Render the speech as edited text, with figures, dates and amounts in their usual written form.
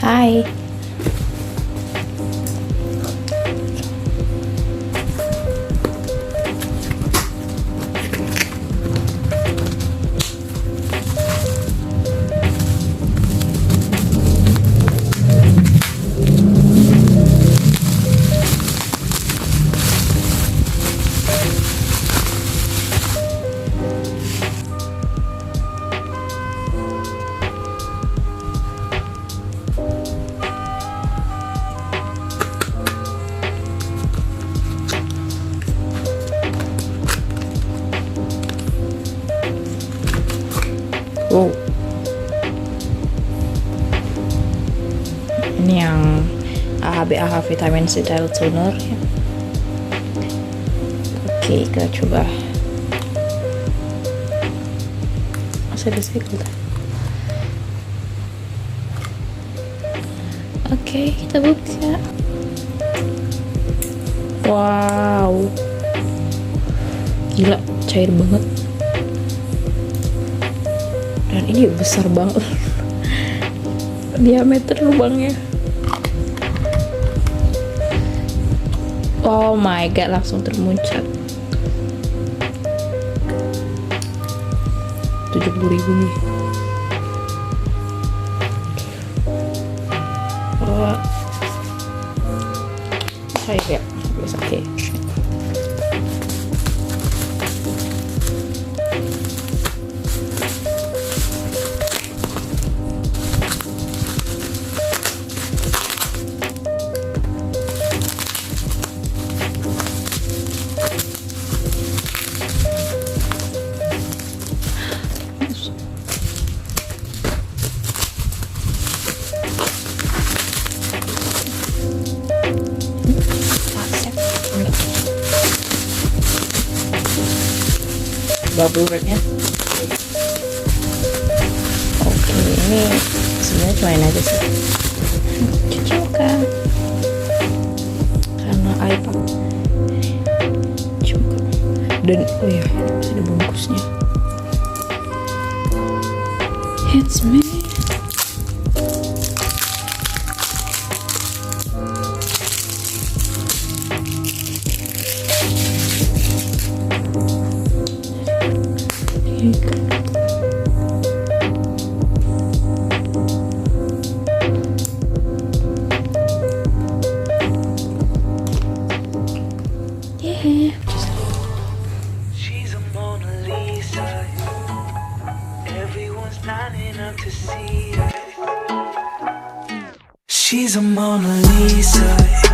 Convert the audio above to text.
Hai. Wow. Ini yang AHA vitamin C dial toner ya. Oke, kita coba. Masih ada segel. Oke, kita buka. Wow. Gila, cair banget. Dan ini besar banget diameter lubangnya. Oh my god, langsung termuncat. 70.000 nih. Oh, cair ya, biasa. Oke. Bubble wrapnya. Oke, ini sebenarnya cumain aja sih. Cucukan karena iPad cukup. Dan oh ya, masih ada bungkusnya. It's me. Yeah. She's a Mona Lisa. Everyone's lining up to see her. She's a Mona Lisa.